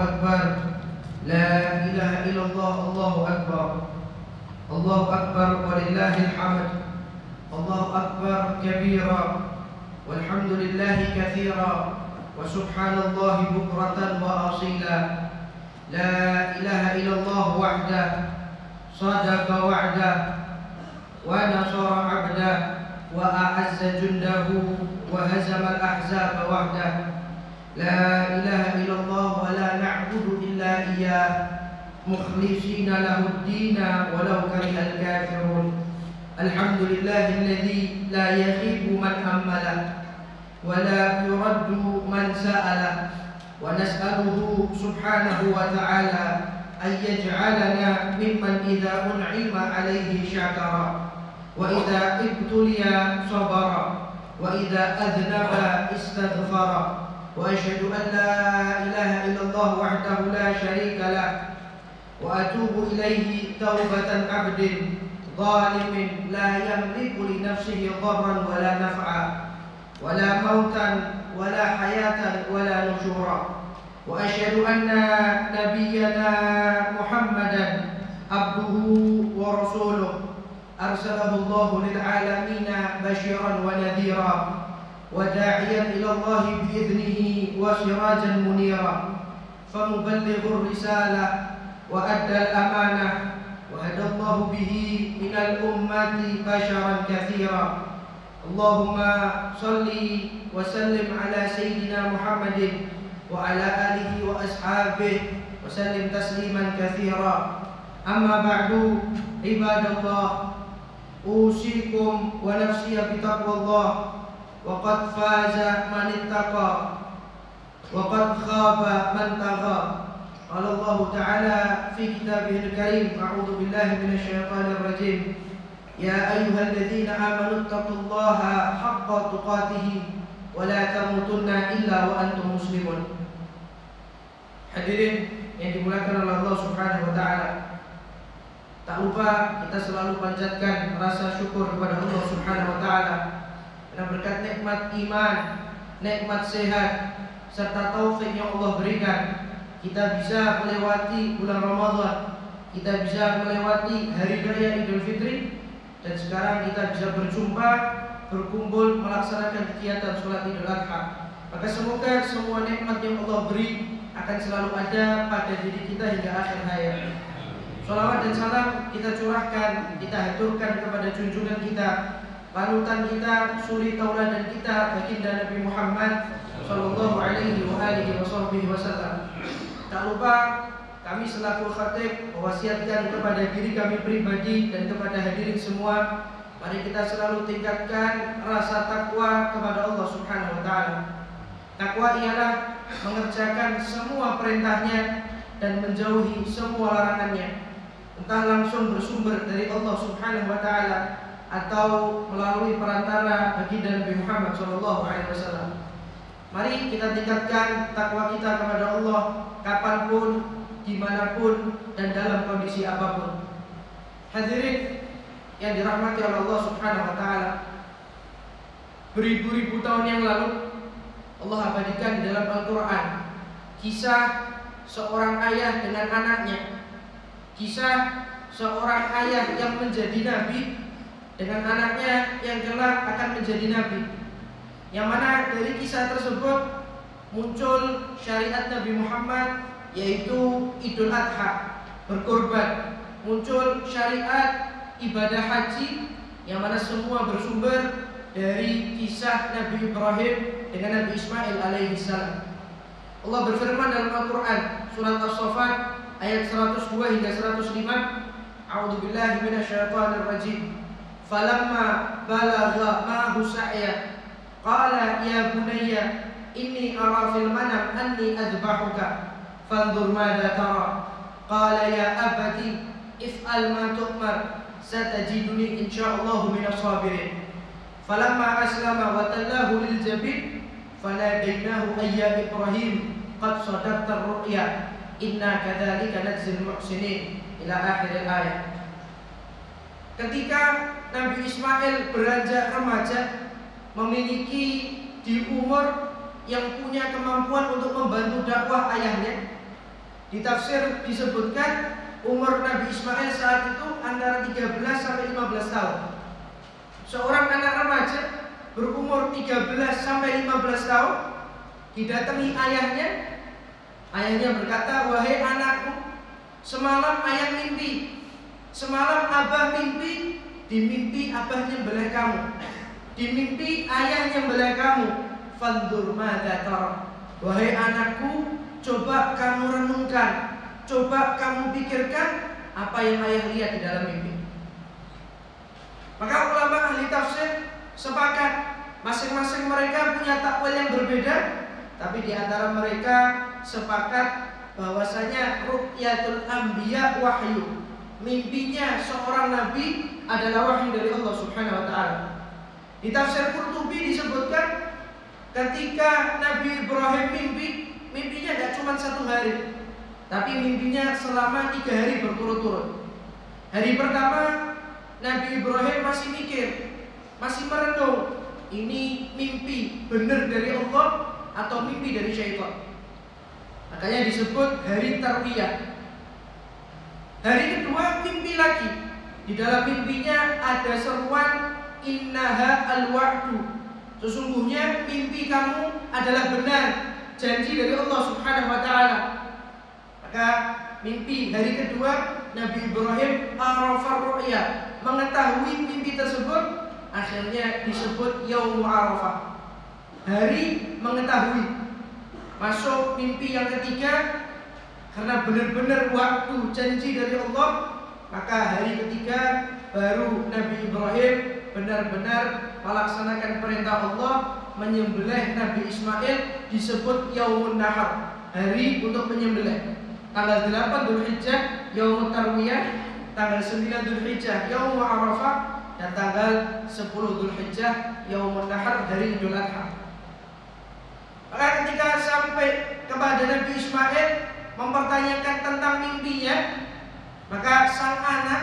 أكبر لا إله إلا الله الله أكبر الله أكبر ولله الحمد الله أكبر كبيرا والحمد لله كثيرا وسبحان الله بكرة وأصيلا لا إله إلا الله وحده صدق وعده ونصر عبده وأعز جنده وهزم الأحزاب وحده لا إله إلا الله ولا نعبد إلا إياه مخلصين له الدين ولو كره الكافرون الحمد لله الذي لا يخيب من أمله ولا يرد من سأله ونسأله سبحانه وتعالى أن يجعلنا ممن إذا أنعم عليه شكر وإذا ابتلي صبر وإذا أذنب استغفر وأشهد أن لا إله إلا الله وحده لا شريك له وأتوب إليه توبة عبد ظالم لا يملك لنفسه ضرا ولا نفعا ولا موتا ولا حياة ولا نشورا وأشهد أن نبينا محمدا عبده ورسوله أرسله الله للعالمين بشيرا ونذيرا وداعيا إلى الله بإذنه وسراجا منيرا فمبلغ الرسالة وأدى الأمانة وهدى الله به من الأمة بشرا كثيرا اللهم صل وسلم على سيدنا محمد وعلى آله وأصحابه وسلم تسليما كثيرا أما بعد عباد الله أوصيكم ونفسي بتقوى الله وقد فاز من اتقى وقد خاب من طغى قال الله تعالى في كتابه الكريم أعوذ بالله من الشيطان الرجيم يا أيها الذين آمنوا اتقوا الله حق تقاته ولا تموتن إلا وأنتم مسلمون. Hadirin yang dimuliakan oleh Allah Subhanahu wa taala. Tak lupa kita selalu panjatkan rasa syukur kepada Allah Subhanahu wa taala karena berkat nikmat iman, nikmat sehat serta taufik yang Allah berikan, kita bisa melewati bulan Ramadan, kita bisa melewati hari raya Idul Fitri, dan sekarang kita bisa berjumpa, berkumpul melaksanakan kegiatan sholat Idul Adha. Maka semoga semua nikmat yang Allah beri akan selalu ada pada diri kita hingga akhir hayat. Sholawat dan salam kita curahkan, kita haturkan kepada junjungan kita, panutan kita, suri tauladan kita, baginda Nabi Muhammad sallallahu alaihi wasallam. Tak lupa kami selaku khatib mewasiatkan kepada diri kami pribadi dan kepada hadirin semua, mari kita selalu tingkatkan rasa takwa kepada Allah Subhanahu wa taala. Takwa ialah mengerjakan semua perintahnya dan menjauhi semua larangannya, entah langsung bersumber dari Allah Subhanahu wa taala atau melalui perantara baginda Nabi Muhammad sallallahu alaihi wasallam. Mari kita tingkatkan takwa kita kepada Allah kapanpun, dimanapun, dan dalam kondisi apapun. Hadirin yang dirahmati oleh Allah Subhanahu wa taala, beribu-ribu tahun yang lalu Allah abadikan di dalam Al-Quran kisah seorang ayah dengan anaknya, kisah seorang ayah yang menjadi nabi dengan anaknya yang kelak akan menjadi nabi, yang mana dari kisah tersebut muncul syariat Nabi Muhammad, yaitu Idul Adha, berkurban, muncul syariat ibadah haji, yang mana semua bersumber dari kisah Nabi Ibrahim dengan Nabi Ismail alaihi salam. Allah berfirman dalam Al-Quran surat As-Saffat ayat 102 hingga 105, A'udzu billahi minasyaitonir rajim. Falamma balagha ma'ahu sa'ya qala ya bunayya inni ara fil manam anni adbahuka fanzur madza tara qala ya abati if'al ma tu'mar satajiduni insyaallah minas sabirin. Falamma aslama wa tallahu lil jabin fanadainahu ayya Ibrahim qad sadaqta ar-ru'ya inna kadzalika najzil muhsinin ila akhir ayat. Ketika Nabi Ismail beranjak remaja, memiliki di umur yang punya kemampuan untuk membantu dakwah ayahnya, Di tafsir disebutkan umur Nabi Ismail saat itu antara 13 sampai 15 tahun. Seorang anak remaja berumur 13 sampai 15 tahun didatangi ayahnya. Ayahnya berkata, "Wahai anakku, semalam ayah mimpi. Semalam abah mimpi. Di mimpi abah nyembelih kamu. Di mimpi ayah nyembelih kamu. Fandur madza tara." Wahai anakku, coba kamu renungkan, coba kamu pikirkan apa yang ayah lihat di dalam mimpi. Maka ulama ahli tafsir sepakat, masing-masing mereka punya takwil yang berbeda, tapi di antara mereka sepakat bahwasanya ru'yatul anbiya wahyu. Mimpinya seorang nabi adalah wahyu dari Allah Subhanahu wa taala. Di tafsir Qurtubi disebutkan ketika Nabi Ibrahim mimpinya tidak cuma 1 hari, tapi mimpinya selama 3 hari berturut-turut. Hari pertama Nabi Ibrahim masih mikir, masih merenung, ini mimpi benar dari Allah atau mimpi dari syaitan. Makanya disebut hari tarwiyah. Hari kedua mimpi lagi. Di dalam mimpinya ada seruan, innaha al-wa'du. Sesungguhnya mimpi kamu adalah benar, janji dari Allah Subhanahu wa taala. Maka mimpi hari kedua Nabi Ibrahim arafar ru'ya, mengetahui mimpi tersebut, akhirnya disebut Yaum Arafah, hari mengetahui. Masuk mimpi yang ketiga, karena benar-benar waktu janji dari Allah, maka hari ketiga baru Nabi Ibrahim benar-benar melaksanakan perintah Allah menyembelih Nabi Ismail, disebut Yaumun Nahar, hari untuk menyembelih. Tanggal 8 Dzulhijjah Yaumut Tarwiyah, tanggal 9 Dzulhijjah Yaum Arafah, dan tanggal 10 Dzulhijjah Yaumun Nahar, hari Idul Adha. Maka ketika sampai kepada Nabi Ismail mempertanyakan tentang mimpinya, maka sang anak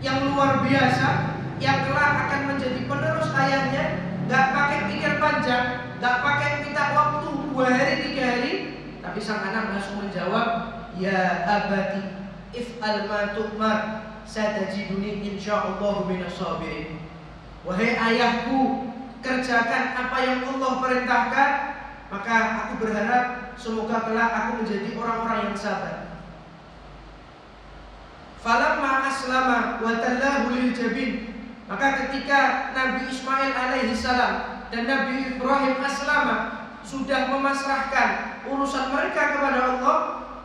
yang luar biasa, yang kelak akan menjadi penerus ayahnya, gak pakai pikir panjang, gak pakai minta waktu 2 hari 3 hari, tapi sang anak langsung menjawab, "Ya abati, if'al ma tu'mar, satajiduni insyaallah minas sabirin." Wahai ayahku, kerjakan apa yang Allah perintahkan, maka aku berharap semoga kelak aku menjadi orang-orang yang sabar. Falamma aslama wa tallahu lil jabin. Maka ketika Nabi Ismail alaihi salam dan Nabi Ibrahim aslama sudah memasrahkan urusan mereka kepada Allah,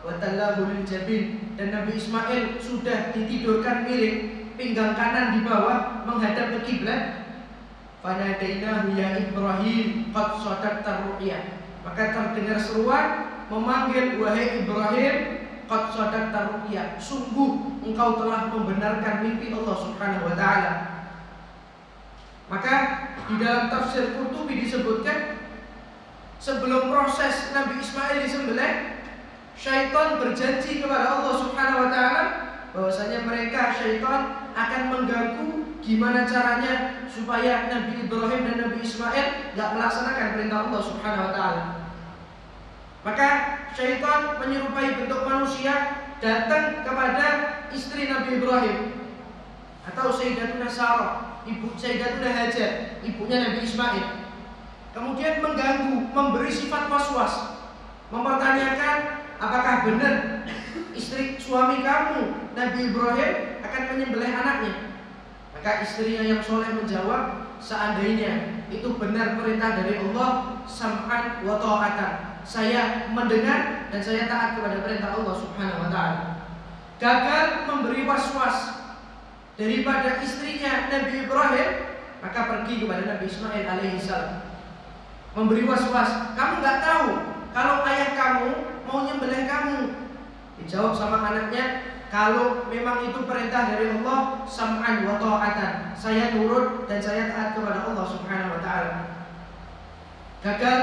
wa tallahu lil jabin, dan Nabi Ismail sudah ditidurkan miring, pinggang kanan di bawah menghadap ke kiblat, fanadainahu ya Ibrahim qad sadaqta ru'ya. Maka terdengar seruan memanggil, wahai Ibrahim, qad sadaqta ru'ya, sungguh engkau telah membenarkan mimpi Allah Subhanahu wa taala. Maka di dalam tafsir Qurtubi disebutkan, sebelum proses Nabi Ismail disembelih, syaitan berjanji kepada Allah Subhanahu wa taala bahwasanya mereka, syaitan, akan mengganggu gimana caranya supaya Nabi Ibrahim dan Nabi Ismail gak melaksanakan perintah Allah Subhanahu wa taala. Maka syaitan menyerupai bentuk manusia datang kepada istri Nabi Ibrahim atau Sayyidatuna Sarah, ibu Sayyidatuna Hajar, ibunya Nabi Ismail. Kemudian mengganggu, memberi sifat was-was, mempertanyakan apakah benar istri suami kamu Nabi Ibrahim akan menyembelih anaknya. Maka istrinya yang soleh menjawab, seandainya itu benar perintah dari Allah, sam'an wa ta'atan, saya mendengar dan saya taat kepada perintah Allah Subhanahu wa taala. Gagal memberi was-was daripada istrinya Nabi Ibrahim, maka pergi kepada Nabi Ismail alaihi salam, memberi was-was, kamu gak tahu kalau ayah kamu mau nyembelih kamu? Dijawab sama anaknya, kalau memang itu perintah dari Allah, sam'an wa ta'atan, saya nurut dan saya taat kepada Allah Subhanahu wa taala. Gagal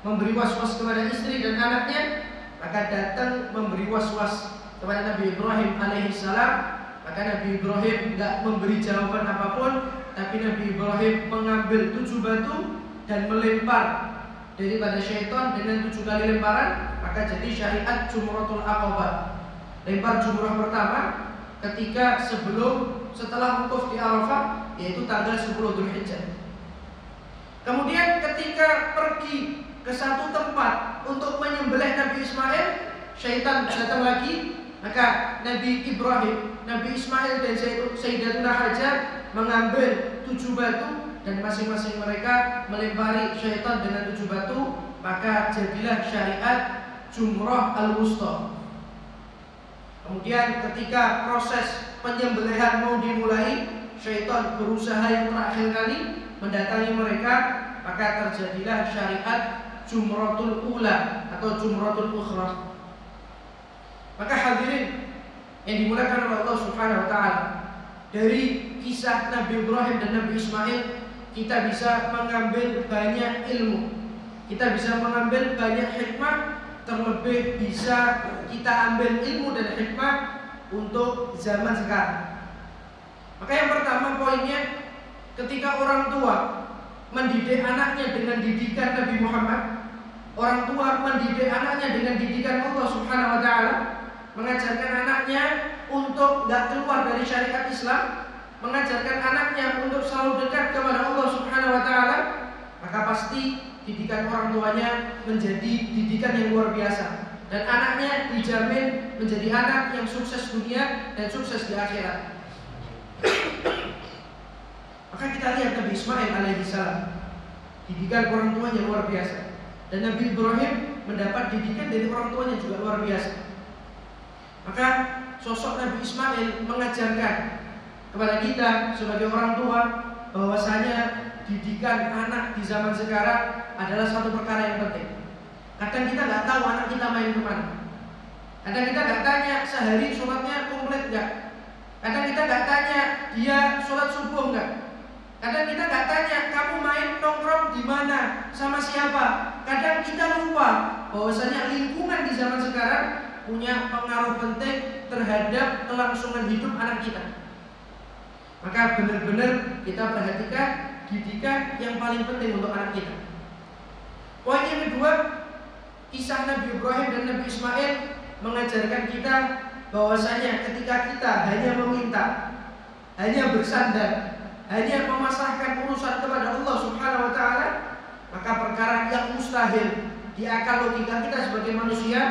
memberi was-was kepada istri dan anaknya, maka datang memberi was-was kepada Nabi Ibrahim alaihi salam. Maka Nabi Ibrahim tidak memberi jawaban apapun, tapi Nabi Ibrahim mengambil 7 batu dan melempar daripada syaitan dengan 7 kali lemparan. Maka maka jadi syariat Jumratul Aqabah. Lempar jumrah pertama ketika setelah wukuf di Arafah, yaitu tanggal 10 Dzulhijjah. Kemudian ketika pergi ke satu tempat untuk menyembelih Nabi Ismail, syaitan datang lagi. Maka Nabi Ibrahim, Nabi Ismail dan Sayyidatuna Hajar mengambil 7 batu dan masing-masing mereka melempari syaitan dengan 7 batu. Maka jadilah syariat Jumrah Al-Wusta. Kemudian ketika proses penyembelihan mau dimulai, syaitan berusaha yang terakhir kali mendatangi mereka. Maka terjadilah syariat Jumratul Ula atau Jumratul Ukhra. Maka hadirin yang dimuliakan oleh Allah Subhanahu wa taala, dari kisah Nabi Ibrahim dan Nabi Ismail kita bisa mengambil banyak ilmu, kita bisa mengambil banyak hikmah, terlebih bisa kita ambil ilmu dan hikmah untuk zaman sekarang. Maka yang pertama poinnya, ketika orang tua mendidik anaknya dengan didikan Nabi Muhammad, orang tua mendidik anaknya dengan didikan Allah Subhanahu wa taala, mengajarkan anaknya untuk gak keluar dari syariat Islam, mengajarkan anaknya untuk selalu dekat kepada Allah Subhanahu wa taala, maka pasti didikan orang tuanya menjadi didikan yang luar biasa, dan anaknya dijamin menjadi anak yang sukses dunia dan sukses di akhirat. Maka kita lihat Nabi Ismail alaihissalam, didikan orang tuanya luar biasa, dan Nabi Ibrahim mendapat didikan dari orang tuanya juga luar biasa. Maka sosok Nabi Ismail mengajarkan kepada kita sebagai orang tua bahwasanya didikan anak di zaman sekarang adalah satu perkara yang penting. Kadang kita nggak tahu anak kita main kemana. Kadang kita nggak tanya sehari sholatnya komplit nggak. Kadang kita nggak tanya dia sholat subuh nggak. Kadang kita nggak tanya kamu main nongkrong di mana, sama siapa. Kadang kita lupa bahwasanya lingkungan di zaman sekarang punya pengaruh penting terhadap kelangsungan hidup anak kita. Maka benar-benar kita perhatikan didikan yang paling penting untuk anak kita. Poin yang kedua, kisah Nabi Ibrahim dan Nabi Ismail mengajarkan kita bahwasanya ketika kita hanya meminta, hanya bersandar, hanya memasrahkan urusan kepada Allah Subhanahu wa taala, maka perkara yang mustahil di akal logika kita sebagai manusia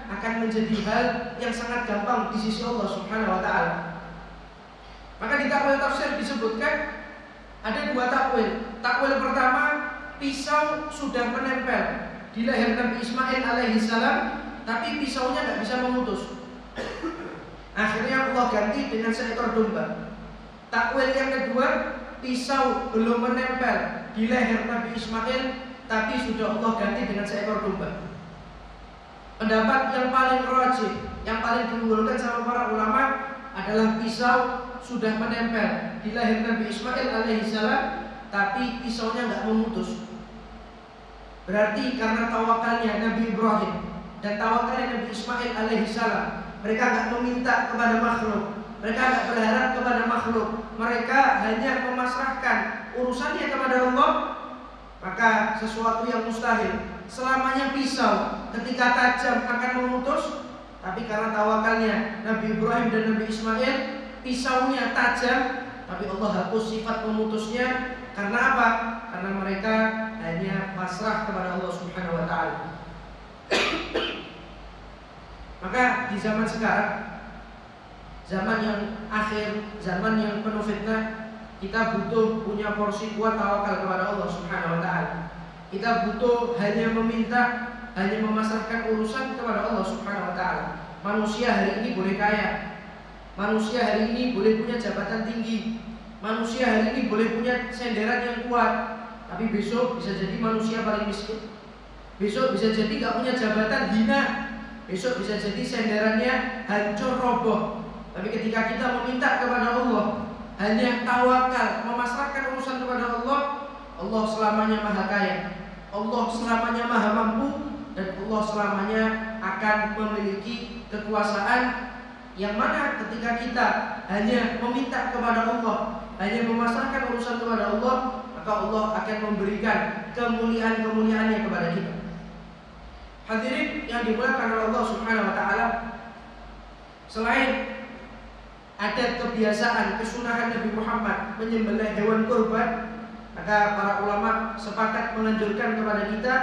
akan menjadi hal yang sangat gampang di sisi Allah Subhanahu wa taala. Maka di takwil tafsir disebutkan ada 2 takwil. Takwil pertama, pisau sudah menempel di leher Nabi Ismail alaihissalam, tapi pisaunya nggak bisa memutus. Akhirnya Allah ganti dengan seekor domba. Takwil yang kedua, pisau belum menempel di leher Nabi Ismail, tapi sudah Allah ganti dengan seekor domba. Pendapat yang paling rajih, yang paling diunggulkan sama para ulama adalah pisau sudah menempel di leher Nabi Ismail alaihissalam, tapi pisaunya nggak memutus. Berarti karena tawakalnya Nabi Ibrahim dan tawakalnya Nabi Ismail alaihissalam, mereka nggak meminta kepada makhluk, mereka nggak berharap kepada makhluk, mereka hanya memasrahkan urusannya kepada Allah. Maka sesuatu yang mustahil, selamanya pisau ketika tajam akan memutus, tapi karena tawakalnya Nabi Ibrahim dan Nabi Ismail, pisaunya tajam, tapi Allah hapus sifat memutusnya. Karena apa? Karena mereka hanya pasrah kepada Allah Subhanahu wa taala. Maka di zaman sekarang, zaman yang akhir, zaman yang penuh fitnah, kita butuh punya porsi kuat tawakal kepada Allah Subhanahu wa taala. Kita butuh hanya meminta, hanya memasrahkan urusan kepada Allah Subhanahu wa taala. Manusia hari ini boleh kaya, manusia hari ini boleh punya jabatan tinggi, manusia hari ini boleh punya senderan yang kuat, tapi besok bisa jadi manusia paling miskin. Besok bisa jadi gak punya jabatan, hina. Besok bisa jadi senderannya hancur roboh. Tapi ketika kita meminta kepada Allah, hanya tawakal, memasrahkan urusan kepada Allah, Allah selamanya maha kaya, Allah selamanya maha mampu, dan Allah selamanya akan memiliki kekuasaan. Yang mana ketika kita hanya meminta kepada Allah, hanya memasrahkan urusan kepada Allah, maka Allah akan memberikan kemuliaan-kemuliaannya kepada kita. Hadirin yang dimuliakan oleh Allah Subhanahu wa taala, selain ada kebiasaan kesunahan Nabi Muhammad menyembelih hewan kurban, maka para ulama sepakat menganjurkan kepada kita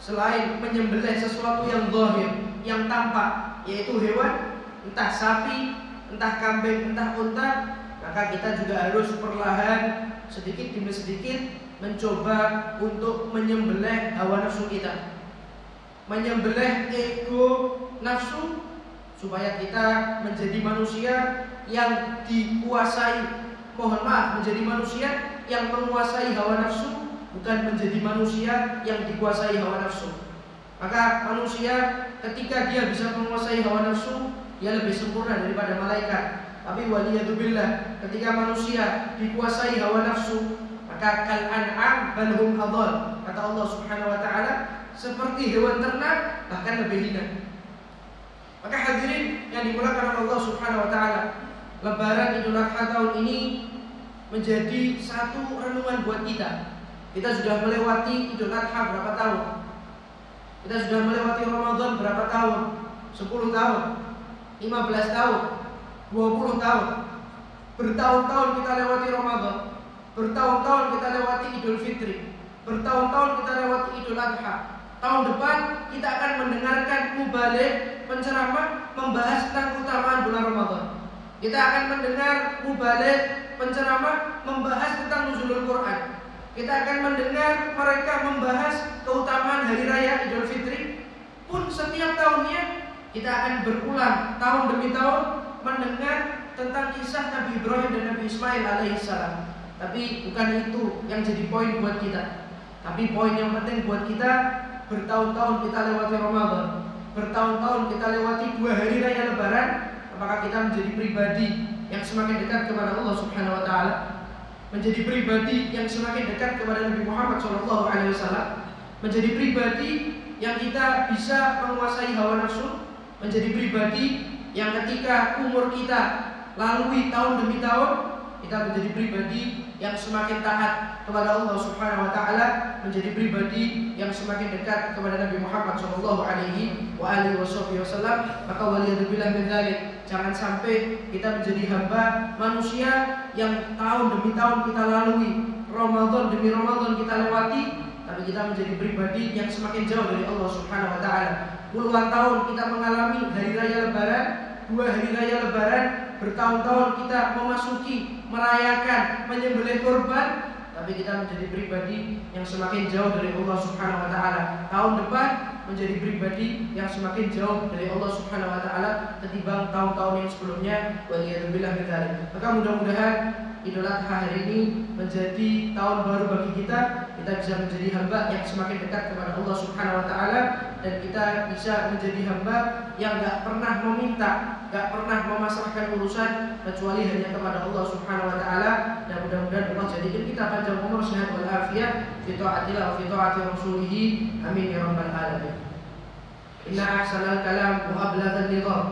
selain menyembelih sesuatu yang zahir, yang tampak, yaitu hewan, entah sapi, entah kambing, entah unta, maka kita juga harus perlahan sedikit demi sedikit mencoba untuk menyembelih hawa nafsu kita, menyembelih ego nafsu, supaya kita menjadi manusia yang dikuasai, mohon maaf, menjadi manusia yang menguasai hawa nafsu, bukan menjadi manusia yang dikuasai hawa nafsu. Maka manusia ketika dia bisa menguasai hawa nafsu, dia lebih sempurna daripada malaikat. Tapi waliyadzubillah, ketika manusia dikuasai hawa nafsu, maka kal an'am bal hum adall. Kata Allah Subhanahu wa taala, seperti hewan ternak, bahkan lebih hina. Maka hadirin yang dimuliakan oleh Allah Subhanahu wa taala, Lebaran Idul Adha tahun ini menjadi satu renungan buat kita. Kita sudah melewati Idul Adha berapa tahun? Kita sudah melewati Ramadan berapa tahun? 10 tahun, 15 tahun, 20 tahun. Bertahun-tahun kita lewati Ramadan, bertahun-tahun kita lewati Idul Fitri, bertahun-tahun kita lewati Idul Adha. Tahun depan kita akan mendengarkan mubalik, penceramah membahas tentang keutamaan bulan Ramadan. Kita akan mendengar mubalik, penceramah membahas tentang nuzulul Quran. Kita akan mendengar mereka membahas keutamaan hari raya Idul Fitri. Pun setiap tahunnya kita akan berulang tahun demi tahun mendengar tentang kisah Nabi Ibrahim dan Nabi Ismail alaihissalam. Tapi bukan itu yang jadi poin buat kita. Tapi poin yang penting buat kita, bertahun-tahun kita lewati Ramadan, bertahun-tahun kita lewati 2 hari raya Lebaran, apakah kita menjadi pribadi yang semakin dekat kepada Allah Subhanahu wa taala, menjadi pribadi yang semakin dekat kepada Nabi Muhammad SAW, menjadi pribadi yang kita bisa menguasai hawa nafsu, menjadi pribadi yang ketika umur kita lalui tahun demi tahun, kita menjadi pribadi yang semakin taat kepada Allah Subhanahu wa taala, menjadi pribadi yang semakin dekat kepada Nabi Muhammad SAW. Maka waliyadzubillah min dzalik, jangan sampai kita menjadi hamba manusia yang tahun demi tahun kita lalui, Ramadan demi Ramadan kita lewati, tapi kita menjadi pribadi yang semakin jauh dari Allah Subhanahu wa taala. Puluhan tahun kita mengalami hari raya Lebaran, 2 hari raya Lebaran, bertahun-tahun kita memasuki, merayakan, menyembelih kurban, tapi kita menjadi pribadi yang semakin jauh dari Allah Subhanahu wa taala. Tahun depan menjadi pribadi yang semakin jauh dari Allah Subhanahu wa taala ketimbang tahun-tahun yang sebelumnya. Waliyadzubillah min dzalik. Maka mudah-mudahan Idul Adha hari ini menjadi tahun baru bagi kita. Kita bisa menjadi hamba yang semakin dekat kepada Allah Subhanahu wa taala, dan kita bisa menjadi hamba yang gak pernah meminta, gak pernah memasrahkan urusan kecuali hanya kepada Allah Subhanahu wa taala. Dan mudah-mudahan Allah jadikan kita panjang umur, sehat wal afiat, fi taatillah wa fi taati rasulih. Amin ya rabbal alamin. Inna ahsanal kalam wa ablaghal nizam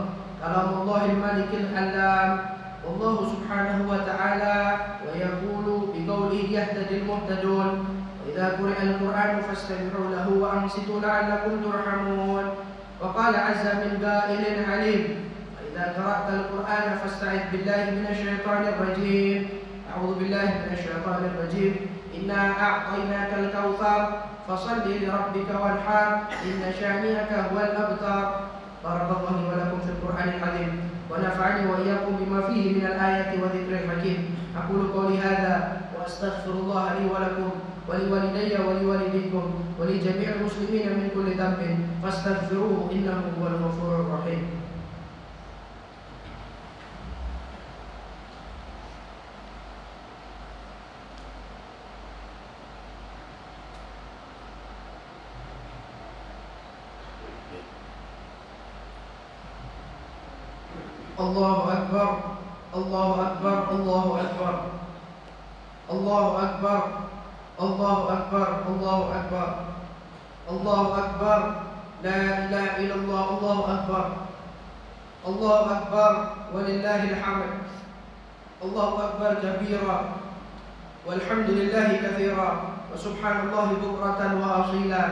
kalamullahil malikil alam. Allah Subhanahu wa ta'ala wa yaqulu biqaulihi yahtadil muhtadun wa idza quri'al qur'anu fastami'u lahu wa ansitu la'allakum turhamun. Wa qala 'azza min qa'ilin 'alim wa idza qara'tal qur'ana fasta'id billahi minasy syaithanir rajim. A'udzu billahi minasy syaithanir rajim. Inna a'tainakal kautsar fashalli li rabbika wanhar inna syani'aka huwal abtar. Barakallahu li wa lakum fil qur'anil 'azim. ونفعني وإياكم بما فيه من الآيات وذكر الحكيم. أقول قولي هذا وأستغفر الله لي ولكم ولوالدي ولوالديكم ولجميع المسلمين من كل ذنب فاستغفروه إنه هو الغفور الرحيم. Allahu Akbar, Allahu Akbar, Allahu Akbar, Allahu Akbar, Allahu Akbar, Allahu Akbar, Allahu Akbar, La ilaha illallah, Allahu Akbar, Allahu Akbar, walillahil hamd, Allahu Akbar kabira, walhamdulillahi katsira, wa subhanallahi bukratan wa asila.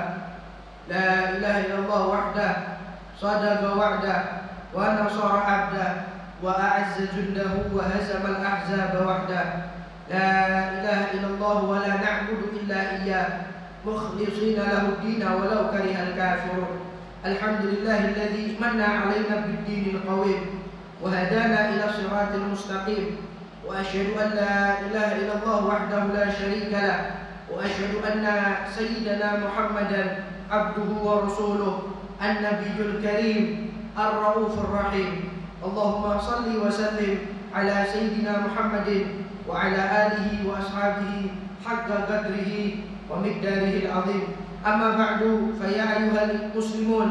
لا إله إلا الله وحده صدق وعده ونصر عبده وأعز جنده وهزم الأحزاب وحده. لا إله إلا الله ولا نعبد إلا إياه مخلصين له الدين ولو كره الكافرون. الحمد لله الذي من علينا بالدين القويم وهدانا إلى الصراط المستقيم، وأشهد أن لا إله إلا الله وحده لا شريك له، وأشهد أن سيدنا محمدا عبده ورسوله النبي الكريم الرؤوف الرحيم. اللهم صل وسلم على سيدنا محمد وعلى آله وأصحابه حق قدره ومقداره العظيم. أما بعد فيا أيها المسلمون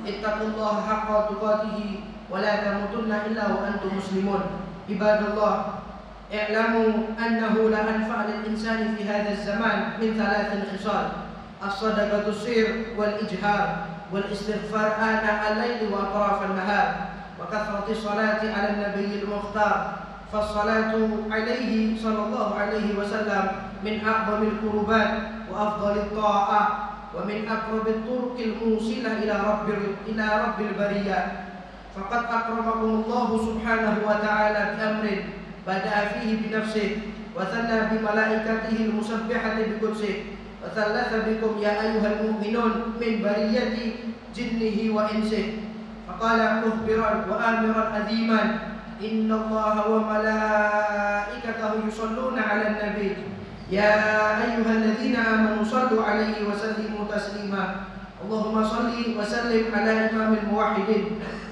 اتقوا الله حق تقاته ولا تموتن إلا وأنتم مسلمون. عباد الله اعلموا أنه لا أنفع للإنسان في هذا الزمان من ثلاث خصال: الصدقة السر والإجهار والاستغفار آناء الليل وأطراف النهار وكثرة الصلاة على النبي المختار. فالصلاة عليه صلى الله عليه وسلم من أعظم القربات وأفضل الطاعات ومن أقرب الطرق الموصلة إلى رب البرية. فقد أكرمكم الله سبحانه وتعالى بأمر بدأ فيه بنفسه وثنى بملائكته المسبحة بقدسه وثلث بكم يا أيها المؤمنون من برية جنه وإنسه، فقال مخبرا وآمرا أذيما: إن الله وملائكته يصلون على النبي يا أيها الذين آمنوا صلوا عليه وسلموا تسليما. اللهم صل وسلم على إمام الموحدين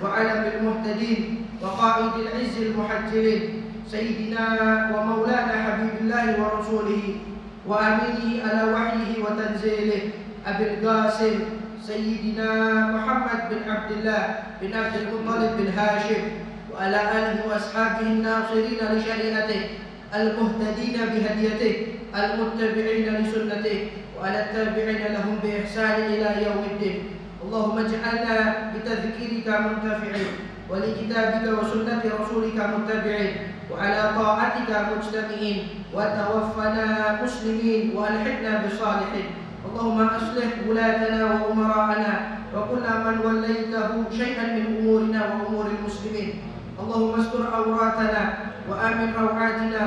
وعلم المهتدين وقائد العز المحجلين سيدنا ومولانا حبيب الله ورسوله وأمينه على وحيه وتنزيله أبي القاسم سيدنا محمد بن عبد الله بن عبد المطلب بن هاشم وعلى آله وأصحابه الناصرين لشريعته المهتدين بهديته المتبعين لسنته وعلى التابعين لهم بإحسان إلى يوم الدين. اللهم اجعلنا بتذكيرك منتفعين ولكتابك وسنة رسولك متبعين وعلى طاعتك مجتمعين وتوفنا مسلمين وألحقنا بالصالحين. اللهم أصلح ولاتنا وأمراءنا وكل من وليته شيئا من أمورنا وأمور المسلمين. اللهم استر عوراتنا وآمن روعاتنا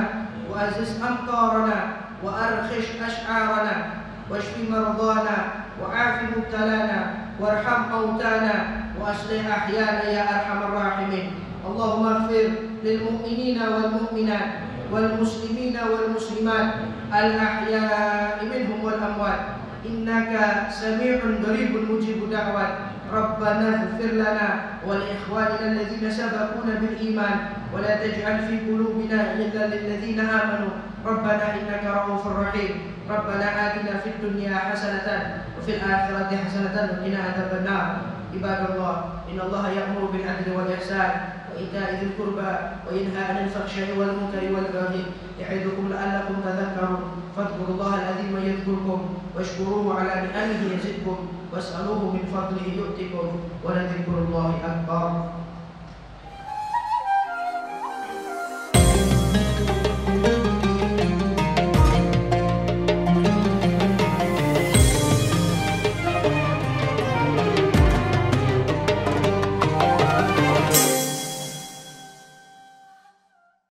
وأزز أمطارنا وأرخش أشعارنا واشف مرضانا وعاف مبتلانا وارحم موتانا وأصلح أحيانا يا أرحم الراحمين. اللهم اغفر للمؤمنين والمؤمنات والمسلمين والمسلمات الأحياء منهم والأموات إنك سميع قريب مجيب دعوات. ربنا اغفر لنا ولإخواننا الذين سبقونا بالإيمان ولا تجعل في قلوبنا غلا للذين آمنوا ربنا إنك رؤوف رحيم. ربنا آتنا في الدنيا حسنة وفي الآخرة حسنة وقنا عذاب النار. عباد الله إن الله يأمر بالعدل والإحسان وإيتاء ذي القربى وينهى عن الفحشاء والمنكر والبغي يعظكم لعلكم تذكرون. فاذكروا الله العظيم يذكركم واشكروه على نعمه يزدكم واسألوه من فضله يؤتكم ولذكر الله أكبر.